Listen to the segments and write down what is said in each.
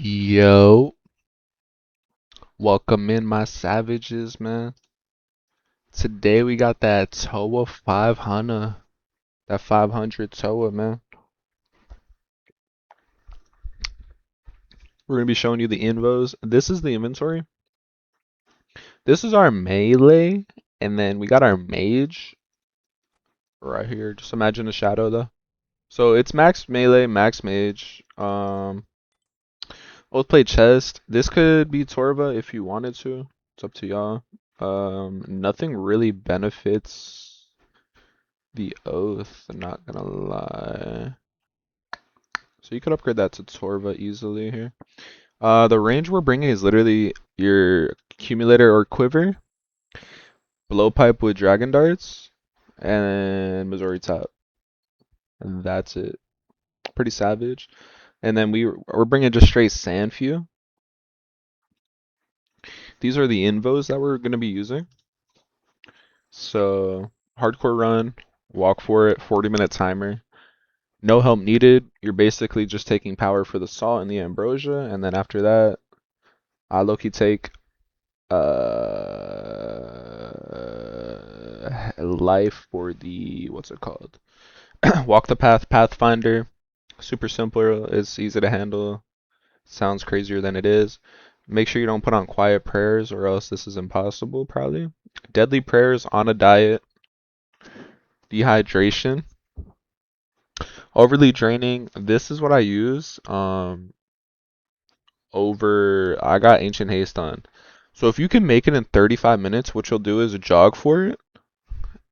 Yo, welcome in my savages, man. Today we got that TOA 500, that 500 TOA, man. We're gonna be showing you the invos. This is the inventory. This is our melee, and then we got our mage right here. Just imagine a shadow though. So it's max melee, max mage. Both play chest. This could be Torva if you wanted to. It's up to y'all. Nothing really benefits the oath, I'm not gonna lie. So you could upgrade that to Torva easily here. The range we're bringing is literally your accumulator or quiver, blowpipe with dragon darts, and Missouri top. And that's it. Pretty savage. And then we're bringing just straight Sandfew. These are the invos that we're gonna be using. So hardcore run, walk for it, 40-minute timer. No help needed. You're basically just taking power for the salt and the ambrosia, and then after that, I low-key take life for the what's it called? Walk the path, Pathfinder. Super simple. It's easy to handle. Sounds crazier than it is. Make sure you don't put on quiet prayers, or else this is impossible. Probably. Deadly prayers on a diet. Dehydration. Overly draining. This is what I use. I got Ancient Haste on. So if you can make it in 35 minutes, what you'll do is jog for it,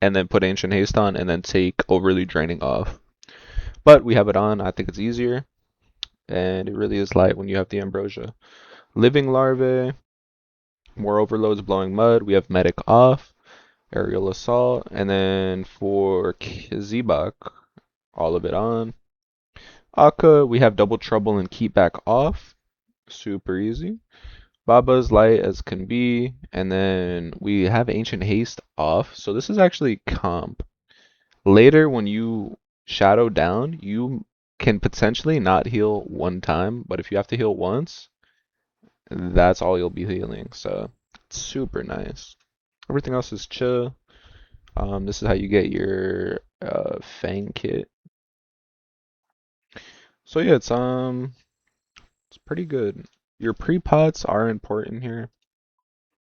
and then put Ancient Haste on, and then take Overly Draining off. But we have it on. I think it's easier, and it really is light when you have the Ambrosia. Living Larvae, more overloads, blowing mud. We have Medic off, Aerial Assault, and then for Zebak, all of it on. Akkha, we have Double Trouble and Keep Back off. Super easy. Baba's light as can be, and then we have Ancient Haste off. So this is actually comp. Later, when you shadow down, you can potentially not heal one time, but if you have to heal once, that's all you'll be healing. So it's super nice. Everything else is chill. This is how you get your Fang kit. So yeah, it's pretty good. Your pre-pots are important here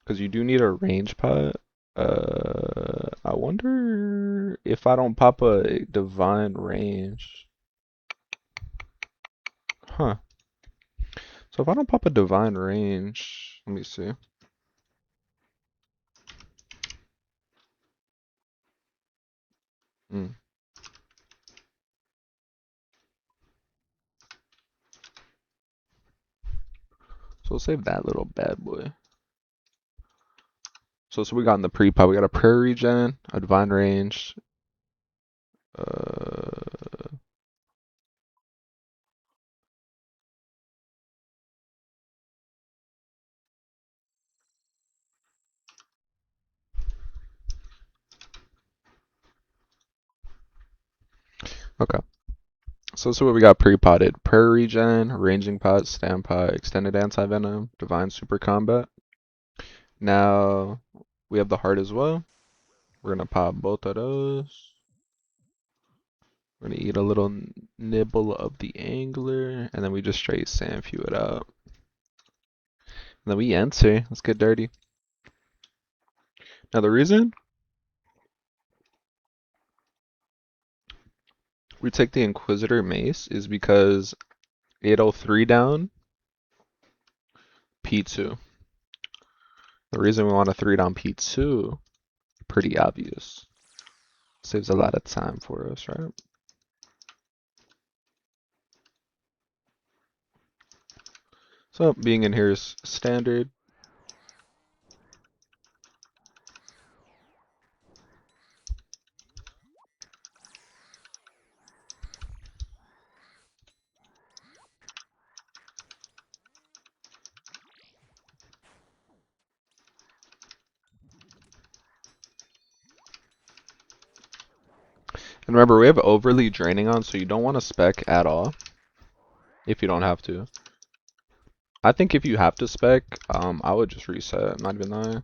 because you do need a range pot. I wonder if I don't pop a divine range. Huh. So if I don't pop a divine range, let me see. Mm. So we'll save that little bad boy. So we got in the pre-pop, we got a prayer regen, a divine range. Uh, okay. So this is what we got pre-potted. Prayer regen, ranging pot, stand pot, extended anti-venom, divine super combat. Now we have the heart as well. We're gonna pop both of those. We're gonna eat a little nibble of the angler, and then we just straight Sandfew it out. And then we enter. Let's get dirty. Now the reason we take the Inquisitor Mace is because 803 down, P2. The reason we want to 3 down P2, pretty obvious. Saves a lot of time for us, right? So being in here is standard. And remember, we have overly draining on, so you don't want to spec at all if you don't have to. I think if you have to spec, I would just reset. I'm not even lying.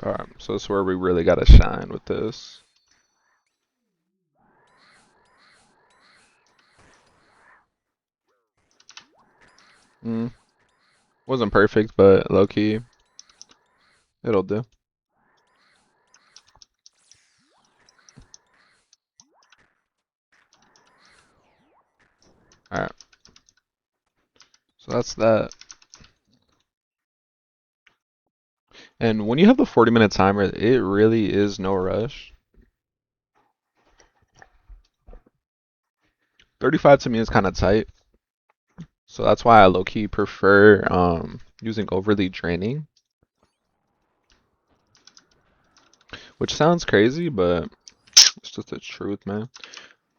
Alright, so this is where we really gotta shine with this. Wasn't perfect, but low key, it'll do. Alright, so that's that. And when you have the 40-minute timer, it really is no rush. 35 to me is kind of tight. So that's why I low-key prefer using overly draining. Which sounds crazy, but it's just the truth, man.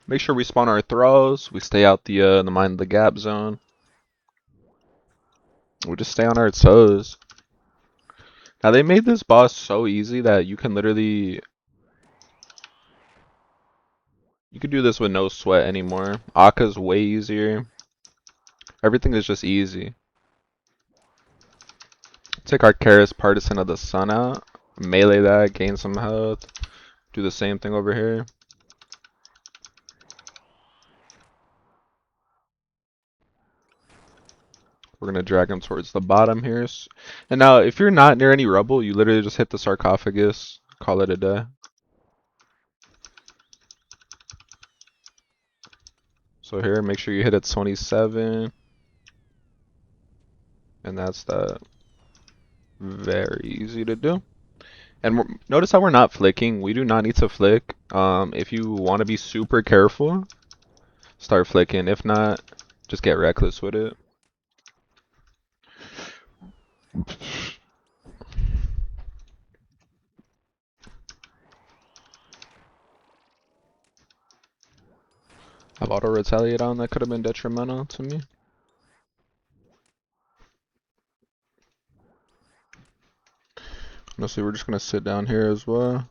Make sure we spawn our throws. We stay out the mind of the gap zone. We just stay on our toes. Now they made this boss so easy that you can literally do this with no sweat anymore. Akkha's way easier. Everything is just easy. Take our Karis Partisan of the Sun out. Melee that, gain some health. Do the same thing over here. We're gonna drag him towards the bottom here. And now, if you're not near any rubble, you literally just hit the sarcophagus. Call it a day. So here, make sure you hit it 27. And that's that. Very easy to do. And notice how we're not flicking. We do not need to flick. If you want to be super careful, start flicking. If not, just get reckless with it. Have auto retaliate on, that could have been detrimental to me. Honestly, we're just gonna sit down here as well.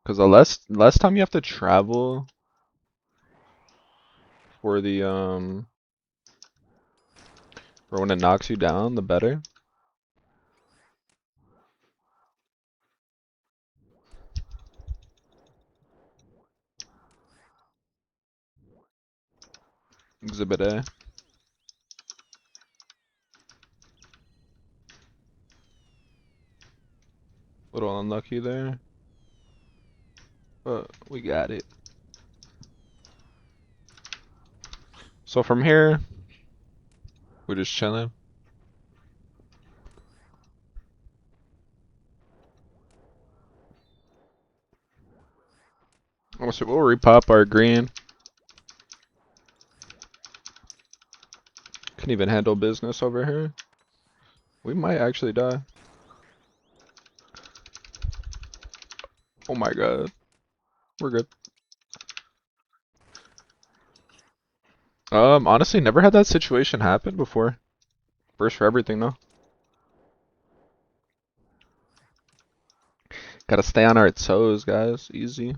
Cause the less time you have to travel for the for when it knocks you down, the better. Exhibit A. Little unlucky there. But we got it. So from here, we're just chilling. So we'll repop our green. Can even handle business over here. We might actually die. Oh my god. We're good. Honestly, never had that situation happen before. First for everything though. Gotta stay on our toes, guys. Easy.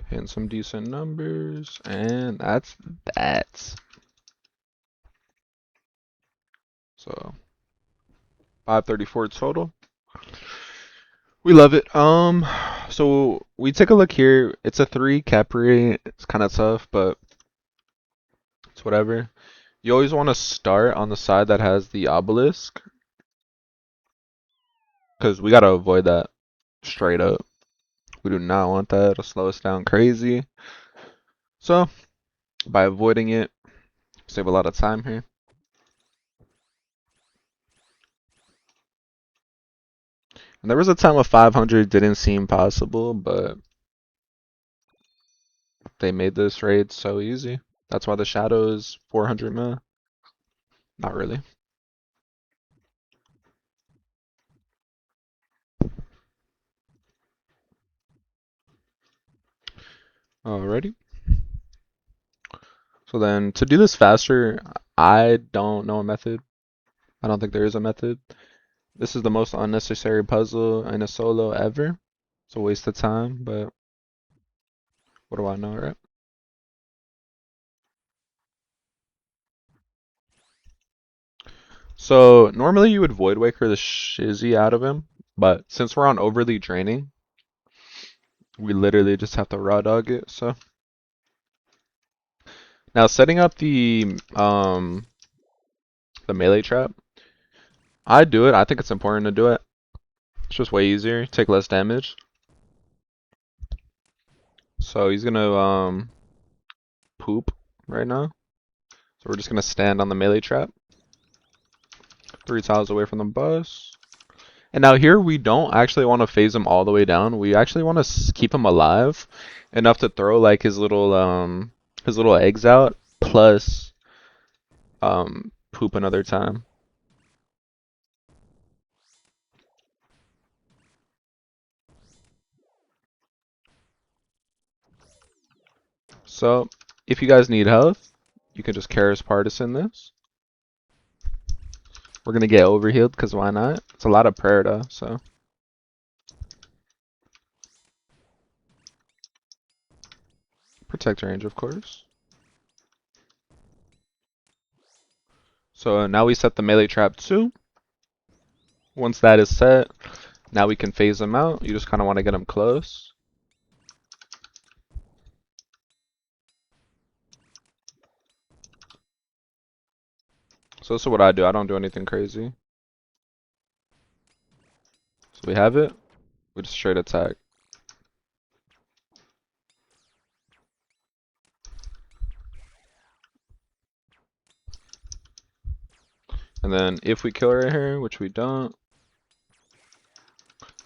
Hitting some decent numbers, and that's that. So 534 total. We love it. So we take a look here. It's a 3 Kephri. It's kind of tough, but it's whatever. You always want to start on the side that has the obelisk, because we got to avoid that straight up. We do not want that. It'll slow us down crazy. So by avoiding it, save a lot of time here. And there was a time of 500 didn't seem possible, but they made this raid so easy. That's why the shadow is 400 mil. Not really. Alrighty. So then to do this faster, I don't know a method. I don't think there is a method. This is the most unnecessary puzzle in a solo ever. It's a waste of time, but what do I know, right? So normally you would Void Waker the shizzy out of him, but since we're on overly draining, we literally just have to raw dog it. So now setting up the melee trap, I do it. I think it's important to do it. It's just way easier, take less damage. So he's gonna poop right now. So we're just gonna stand on the melee trap, 3 tiles away from the bus. And now here we don't actually want to phase him all the way down. We actually want to keep him alive enough to throw like his little eggs out plus poop another time. So if you guys need health, you can just Karis Partisan this. We're gonna get overhealed because why not? It's a lot of prayer though, so protect range of course. So now we set the melee trap too. Once that is set, now we can phase him out. You just kind of want to get him close. So this is what I do. I don't do anything crazy. So we have it. We just straight attack. And then if we kill right here, which we don't,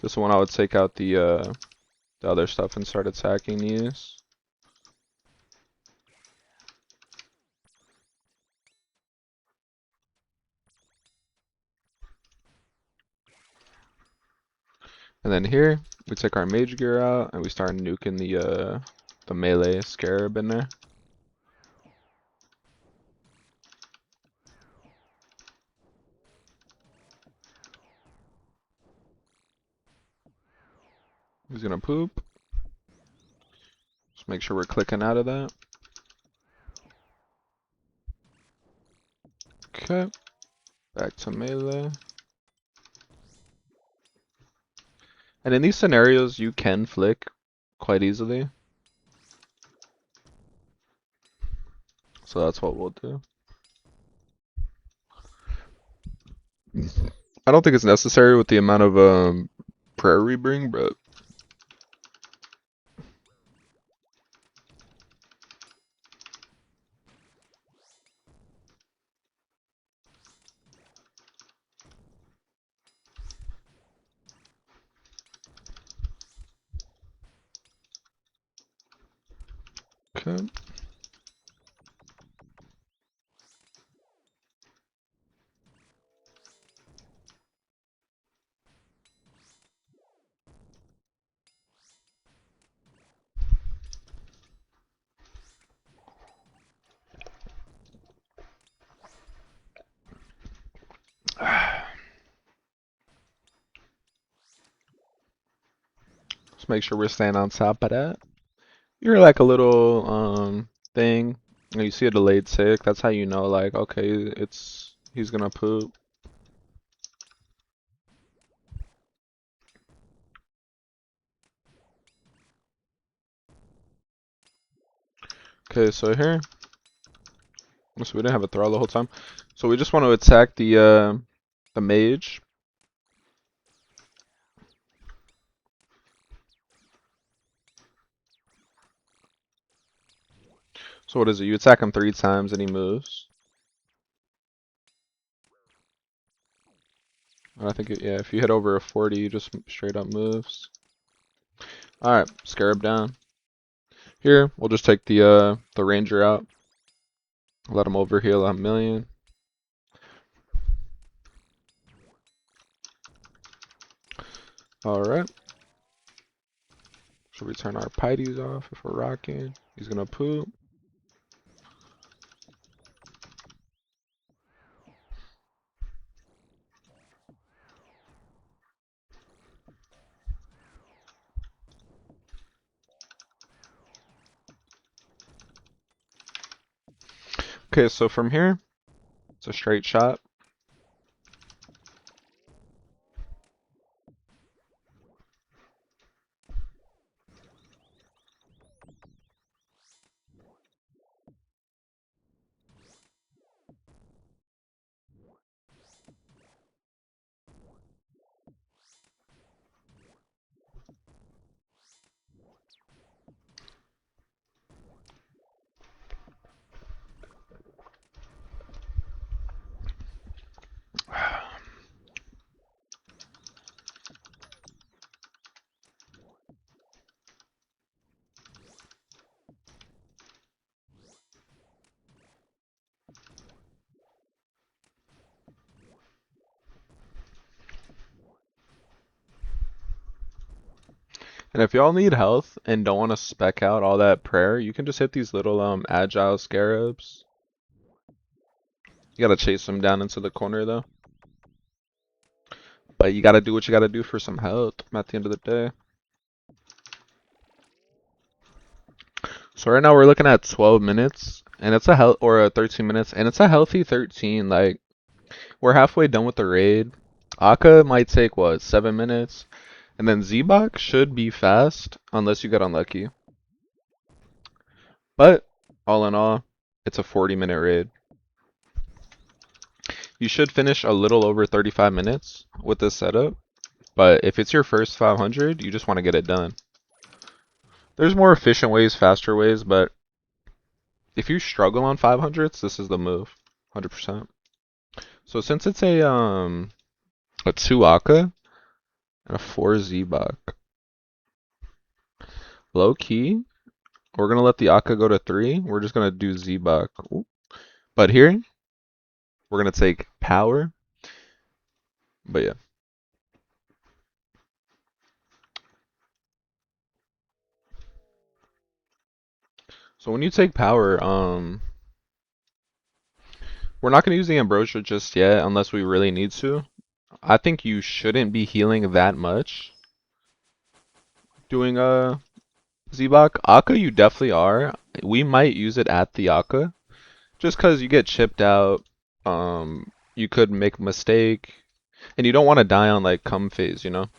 this one I would take out the other stuff and start attacking these. And then here we take our mage gear out and we start nuking the melee scarab in there. He's gonna poop. Just make sure we're clicking out of that. Okay, back to melee. And in these scenarios, you can flick quite easily. So that's what we'll do. I don't think it's necessary with the amount of prayer we bring, but okay. Just make sure we're staying on top of that. You're like a little thing. And you see a delayed tick. That's how you know like okay, he's gonna poop. Okay, so here, so we didn't have a thrall the whole time. So we just want to attack the mage. So what is it? You attack him 3 times and he moves. And I think yeah, if you hit over a 40, you just straight up moves. All right, scarab down. Here, we'll just take the ranger out. Let him overheal a million. All right. Should we turn our pities off if we're rocking? He's gonna poop. Okay, so from here, it's a straight shot. And if y'all need health and don't want to spec out all that prayer, you can just hit these little agile scarabs. You gotta chase them down into the corner though. But you gotta do what you gotta do for some health at the end of the day. So right now we're looking at 12 minutes, and it's a 13 minutes, and it's a healthy 13. Like we're halfway done with the raid. Akkha might take what, 7 minutes, and then Zebak should be fast unless you get unlucky. But all in all, it's a 40-minute raid. You should finish a little over 35 minutes with this setup, but if it's your first 500, you just want to get it done. There's more efficient ways, faster ways, but if you struggle on 500s, this is the move, 100%. So since it's a 2 Akkha and a 4 Zebak, low key, we're gonna let the Akkha go to 3. We're just gonna do Zebak. Ooh. But here, we're gonna take power. But yeah. So when you take power, we're not gonna use the ambrosia just yet unless we really need to. I think you shouldn't be healing that much doing a Zebak. Akkha you definitely are. We might use it at the Akkha. Just cause you get chipped out. You could make a mistake. And you don't want to die on like cum phase, you know?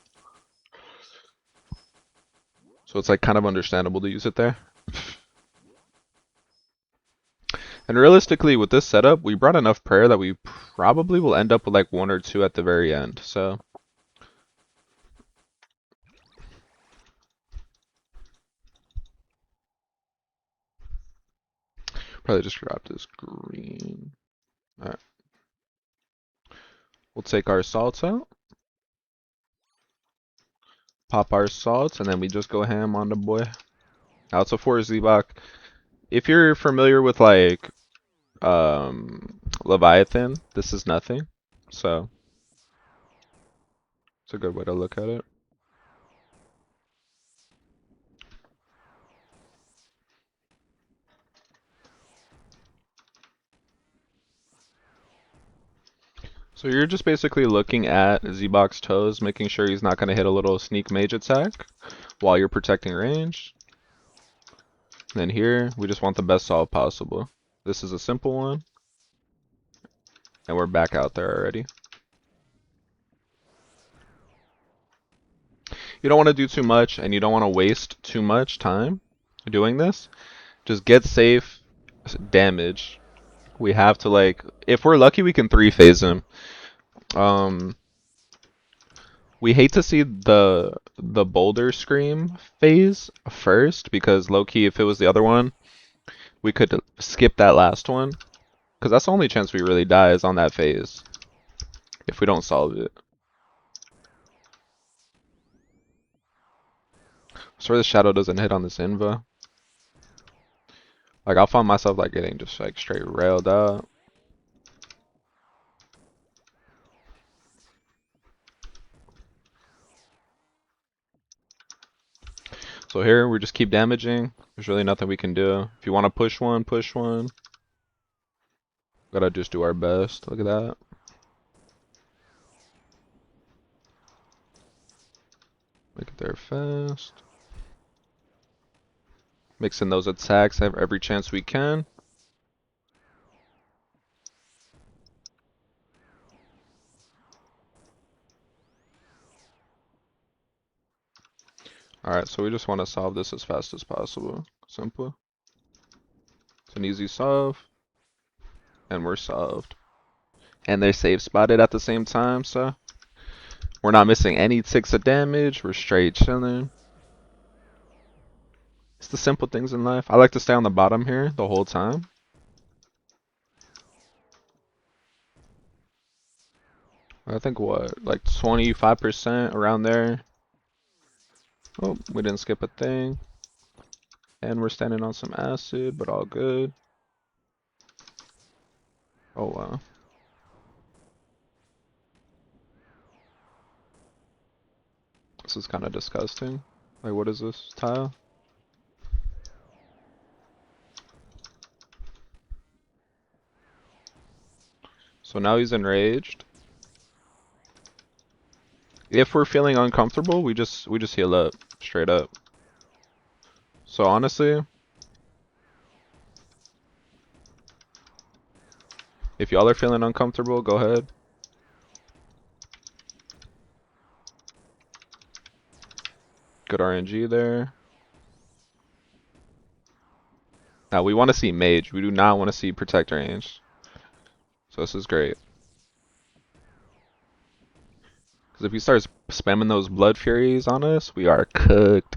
So it's like kind of understandable to use it there. And realistically with this setup, we brought enough prayer that we probably will end up with like 1 or 2 at the very end. So probably just grab this green. Alright. We'll take our salts out. Pop our salts, and then we just go ham on the boy. Now it's a 4 Zebak. If you're familiar with like Leviathan, this is nothing. So it's a good way to look at it. So you're just basically looking at Zebak's toes, making sure he's not going to hit a little sneak mage attack while you're protecting range. And then here, we just want the best solve possible. This is a simple one. And we're back out there already. You don't want to do too much, and you don't want to waste too much time doing this. Just get safe damage. We have to like, if we're lucky, we can 3-phase him. Um, we hate to see the boulder scream phase first because low key, if it was the other one, we could skip that last one because that's the only chance we really die is on that phase if we don't solve it. So the shadow doesn't hit on this inva. Like I'll find myself like getting just like straight railed out. So here we just keep damaging. There's really nothing we can do. If you want to push one, push one. Gotta just do our best. Look at that. Make it there fast. Mixing those attacks every chance we can. Alright, so we just want to solve this as fast as possible. Simple. It's an easy solve. And we're solved. And they're safe spotted at the same time, so we're not missing any ticks of damage. We're straight chilling. It's the simple things in life. I like to stay on the bottom here the whole time. I think what, like 25% around there. Oh, we didn't skip a thing. And we're standing on some acid, but all good. Oh wow. This is kind of disgusting. Like, what is this tile? So now he's enraged. If we're feeling uncomfortable, we just heal up, straight up. So honestly, if y'all are feeling uncomfortable, go ahead. Good RNG there. Now we want to see mage. We do not want to see protect range. So this is great. Because if he starts spamming those blood furies on us, we are cooked.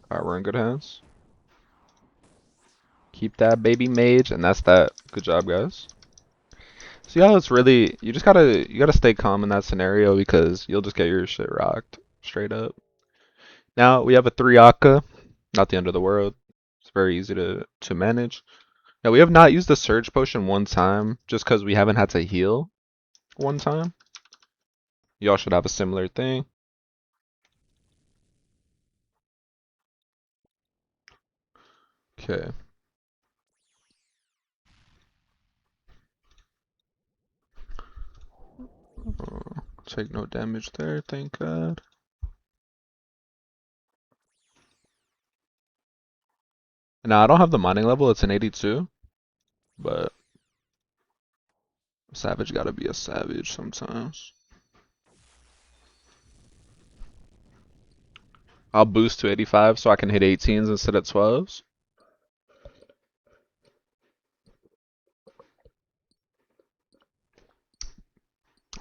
Alright, we're in good hands. Keep that baby mage, and that's that. Good job, guys. See how it's really, you gotta stay calm in that scenario because you'll just get your shit rocked straight up. Now we have a 3 Akkha, not the end of the world. It's very easy to manage. Now we have not used the surge potion one time just because we haven't had to heal one time. Y'all should have a similar thing. Okay. Take no damage there, thank God. Now I don't have the mining level, it's an 82, but savage gotta be a savage sometimes. I'll boost to 85 so I can hit 18s instead of 12s.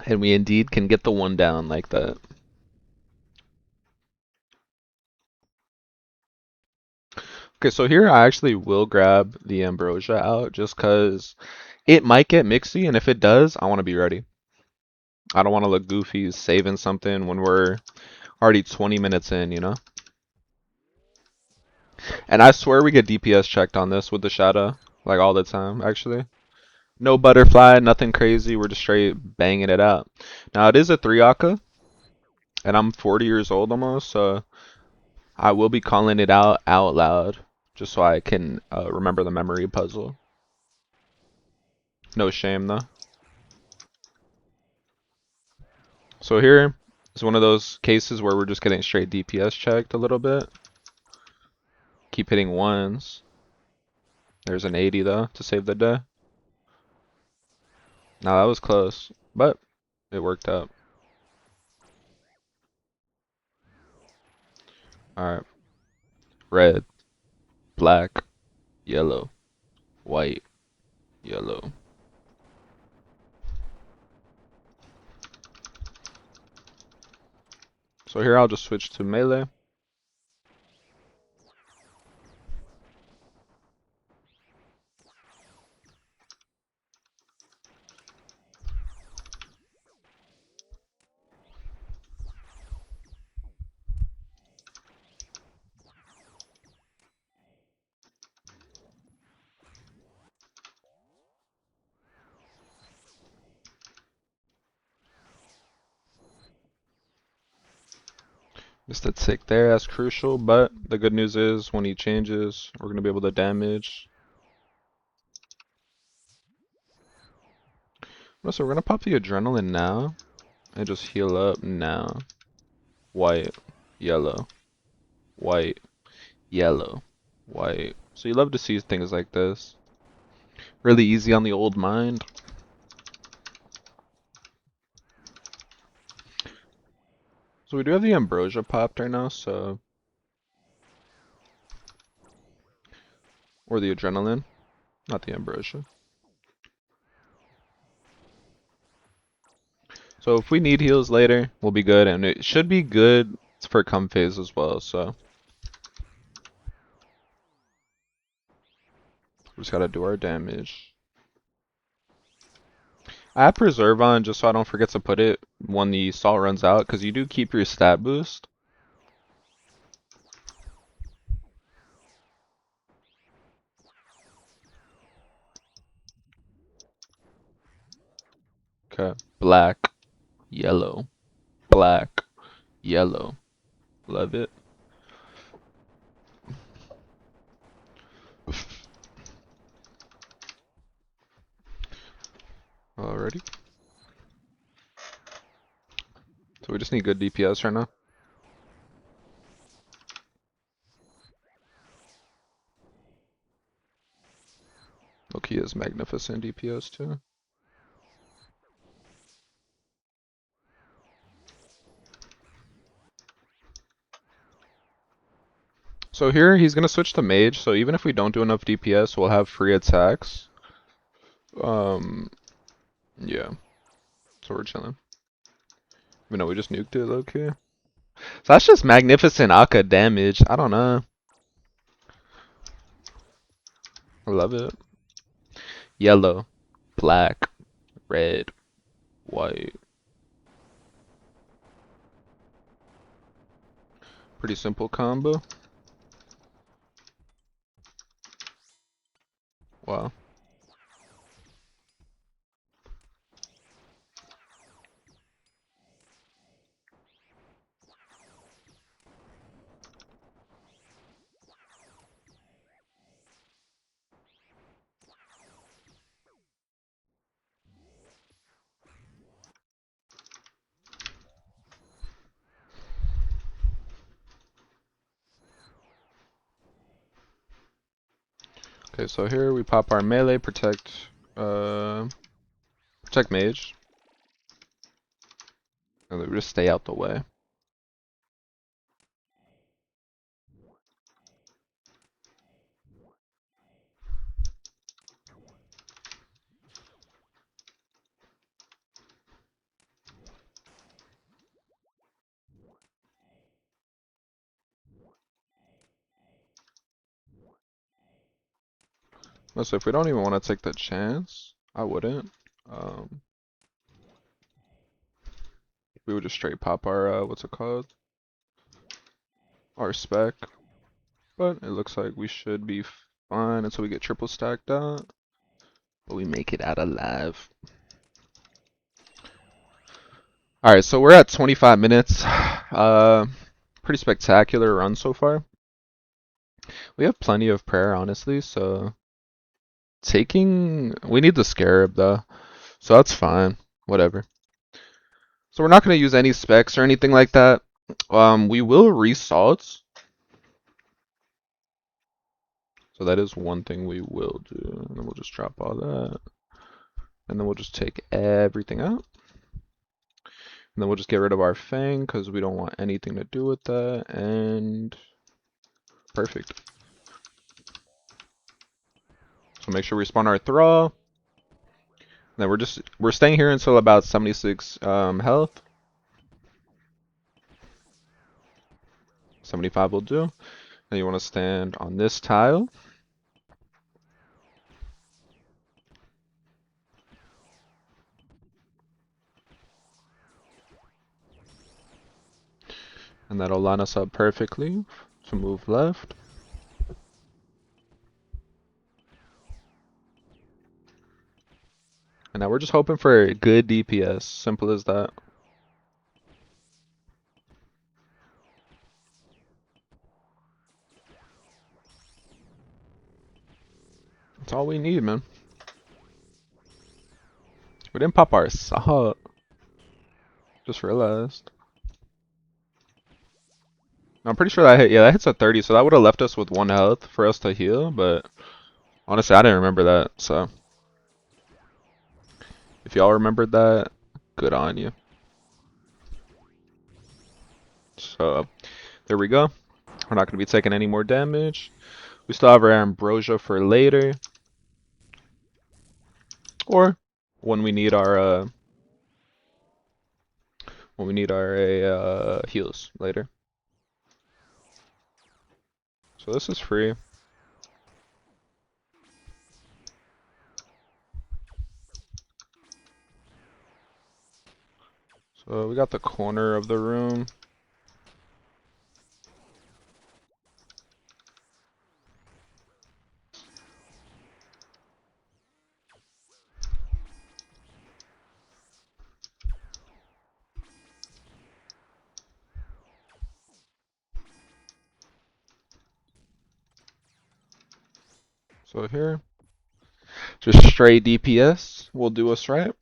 And we indeed can get the one down like that. Okay, so here I actually will grab the ambrosia out just because it might get mixy, and if it does, I want to be ready. I don't want to look goofy saving something when we're already 20 minutes in, you know? And I swear we get DPS checked on this with the shadow, like all the time, actually. No butterfly, nothing crazy, we're just straight banging it out. Now it is a 3 Akkha, and I'm 40 years old almost, so I will be calling it out loud, just so I can remember the memory puzzle. No shame though. So here is one of those cases where we're just getting straight DPS checked a little bit. Keep hitting ones. There's an 80 though to save the day. Now that was close, but it worked out. Alright. red, black, yellow, white, yellow. So here I'll just switch to melee. Just a tick there, that's crucial, but the good news is when he changes, we're going to be able to damage. So we're going to pop the adrenaline now and just heal up now. White, yellow, white, yellow, white. So you love to see things like this. Really easy on the old mind. So we do have the ambrosia popped right now, so... Or the adrenaline, not the ambrosia. So if we need heals later, we'll be good, and it should be good for come phase as well, so... We just gotta do our damage. I have preserve on just so I don't forget to put it when the salt runs out, because you do keep your stat boost. Okay, black, yellow, black, yellow. Love it. Alrighty. So we just need good DPS right now. Loki is magnificent DPS too. So here he's gonna switch to mage, so even if we don't do enough DPS, we'll have free attacks. Yeah. So we're chilling. Even though we just nuked it, okay. So that's just magnificent Akkha damage. I don't know. I love it. Yellow, black, red, white. Pretty simple combo. Wow. Okay, so here we pop our melee, protect mage. And then we just stay out the way. So if we don't even want to take the chance, I wouldn't. We would just straight pop our, what's it called? Our spec. But it looks like we should be fine until we get triple stacked out. But we make it out alive. Alright, so we're at 25 minutes. Pretty spectacular run so far. We have plenty of prayer, honestly, so... We need the scarab, though. So that's fine. Whatever. So we're not going to use any specs or anything like that. We will resalt. So that is one thing we will do. And then we'll just drop all that. And then we'll just take everything out. And then we'll just get rid of our fang because we don't want anything to do with that. And Perfect. So make sure we spawn our Thrall. Then we're staying here until about 76 health. 75 will do. And you want to stand on this tile. And that'll line us up perfectly to move left. And now we're just hoping for a good DPS. Simple as that. That's all we need, man. We didn't pop our sub. Just realized. I'm pretty sure that hit. Yeah, that hits at 30, so that would have left us with 1 health for us to heal, but honestly, I didn't remember that, so if y'all remembered that, good on you. So, there we go. We're not going to be taking any more damage. We still have our Ambrosia for later. Or when we need our heals later. So this is free. So we got the corner of the room. So here, just straight DPS will do us right.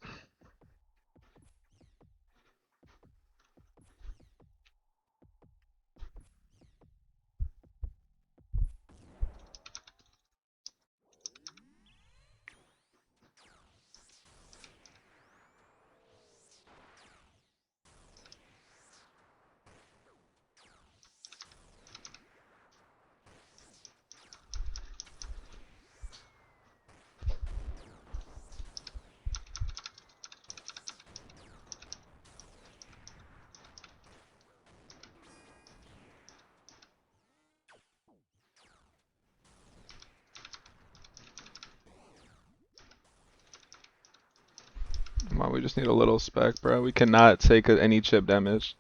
Come on, we just need a little spec, bro. We cannot take any chip damage.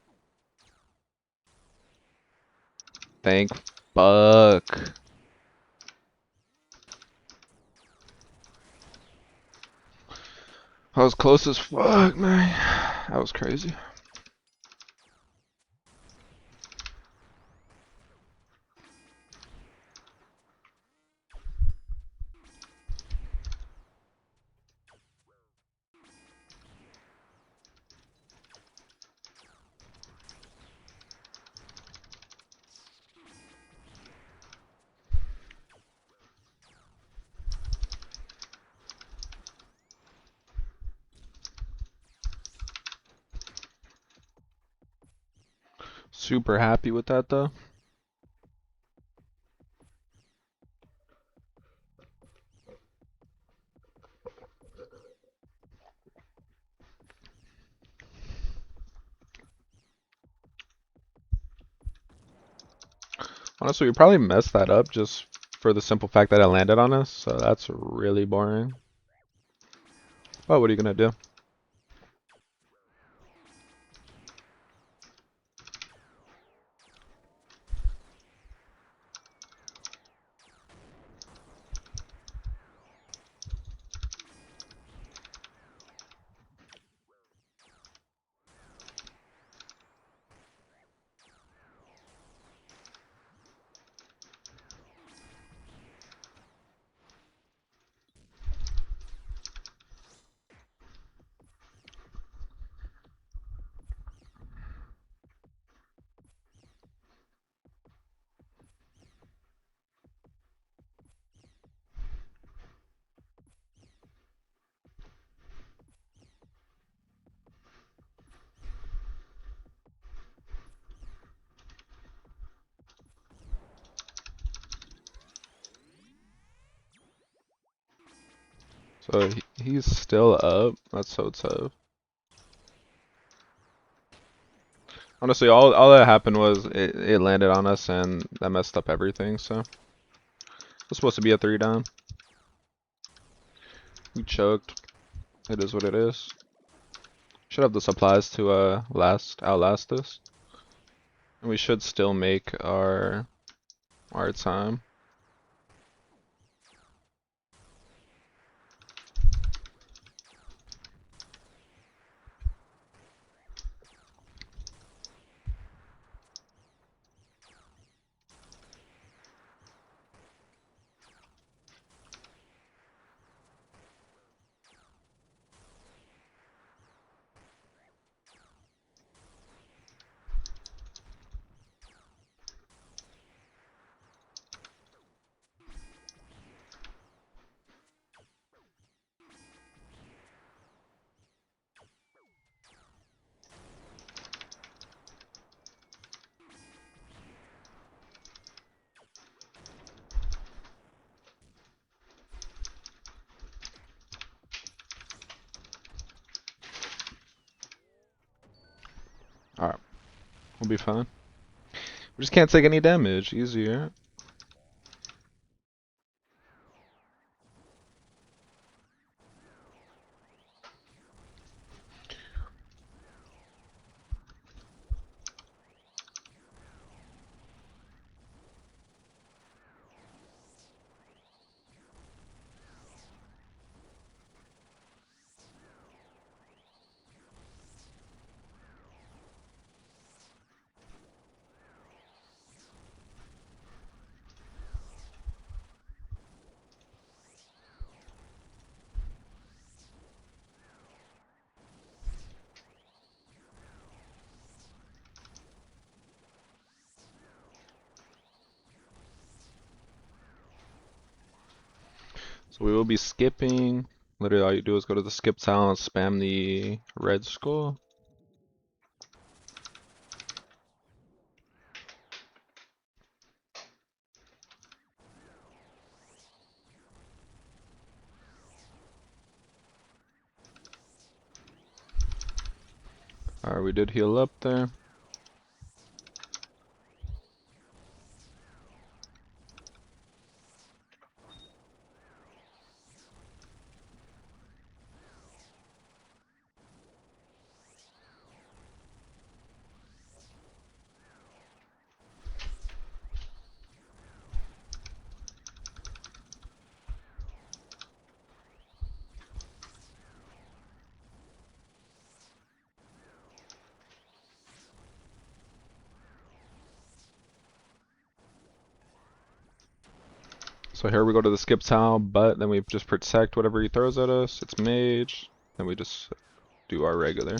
Thank fuck. I was close as fuck, man. That was crazy. Super happy with that though. Honestly, we probably messed that up just for the simple fact that it landed on us, so that's really boring. But what are you gonna do? So he's still up. That's so tough. Honestly, all that happened was it landed on us and that messed up everything. So it's supposed to be a 3 down. We choked. It is what it is. Should have the supplies to outlast this. And we should still make our time. Alright, we'll be fine. We just can't take any damage. Easier. So we will be skipping. Literally all you do is go to the skip tile and spam the red skull. Alright, we did heal up there. So here we go to the skip tile, but then we just protect whatever he throws at us. It's mage. Then we just do our regular.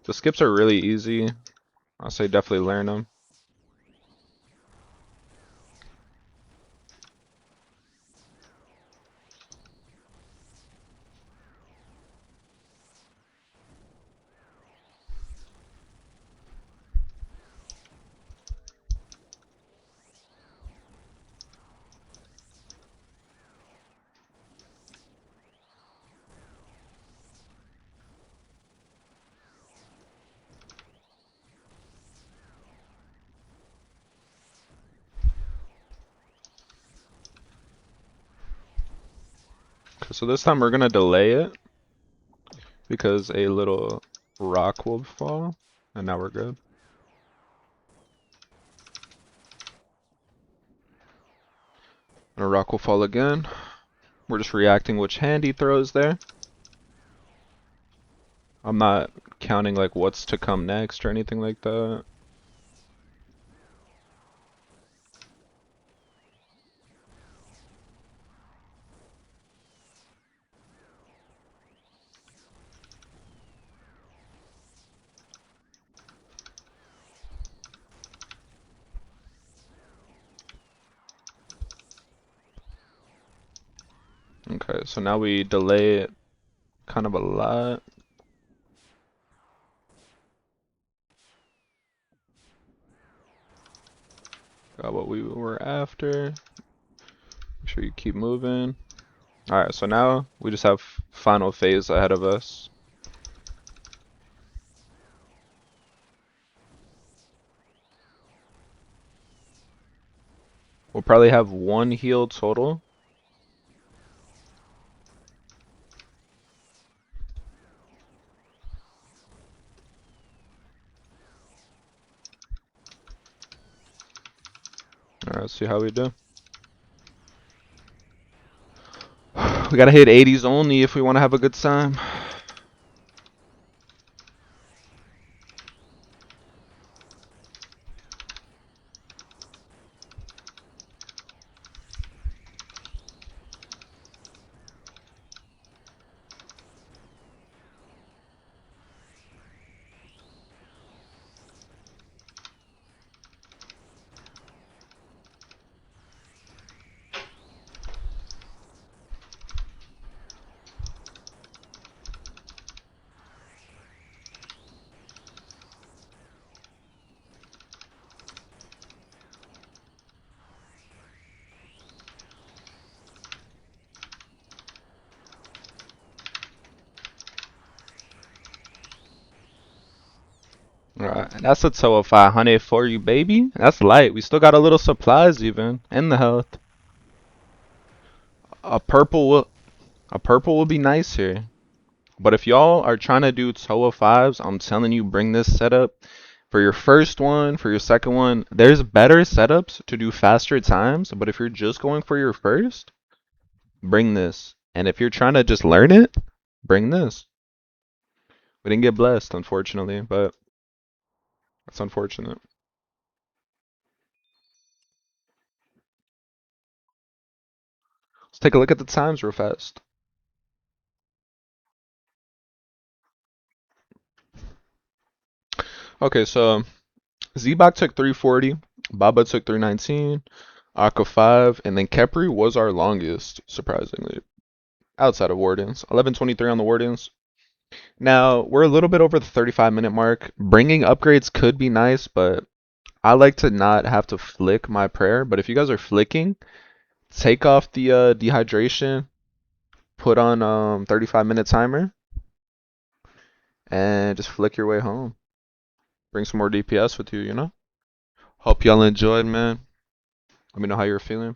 The skips are really easy. I say definitely learn them. So this time we're gonna delay it because a little rock will fall, and now we're good. And a rock will fall again. We're just reacting which hand he throws there. I'm not counting like what's to come next or anything like that. Okay, so now we delay it kind of a lot. Got what we were after. Make sure you keep moving. Alright, so now we just have final phase ahead of us. We'll probably have one heal total. Alright, let's see how we do. We gotta hit 80s only if we want to have a good time. Alright, that's a total 500 for you, baby. That's light. We still got a little supplies even, and the health. A purple will, a purple will be nice here. But if y'all are trying to do TOA 5s, I'm telling you, bring this setup. For your first one, for your second one, there's better setups to do faster times. But if you're just going for your first, bring this. And if you're trying to just learn it, bring this. We didn't get blessed, unfortunately, but that's unfortunate. Let's take a look at the times real fast. Okay, so Zebak took 340, Baba took 319, Akkha 5, and then Kephri was our longest, surprisingly, outside of Wardens. 1123 on the Wardens. Now, we're a little bit over the 35-minute mark. Bringing upgrades could be nice, but I like to not have to flick my prayer. But if you guys are flicking, take off the dehydration, put on 35-minute timer, and just flick your way home. Bring some more DPS with you, you know? Hope y'all enjoyed, man. Let me know how you're feeling.